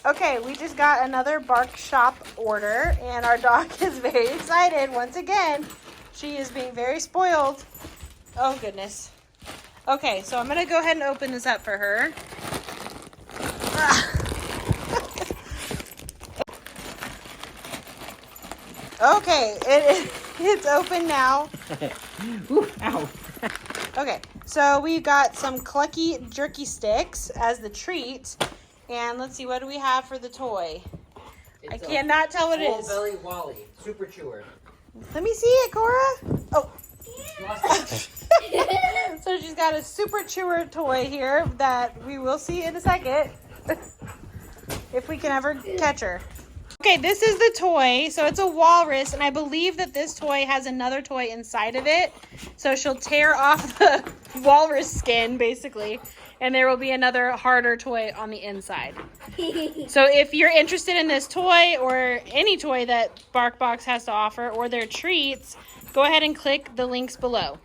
Okay, we just got another Barkshop order, and our dog is very excited. Once again, she is being very spoiled. Oh, goodness. Okay, so I'm going to go ahead and open this up for her. Okay, it's open now. Ooh, ow. Okay, so we got some Clucky Jerky Sticks as the treat. And let's see, what do we have for the toy? I cannot tell what it is. Full belly Wally, super chewer. Let me see it, Cora. Oh. So she's got a super chewer toy here that we will see in a second. If we can ever catch her. Okay, this is the toy. So it's a walrus, and I believe that this toy has another toy inside of it. So she'll tear off the walrus skin, basically, and there will be another harder toy on the inside. So if you're interested in this toy or any toy that BarkBox has to offer or their treats, go ahead and click the links below.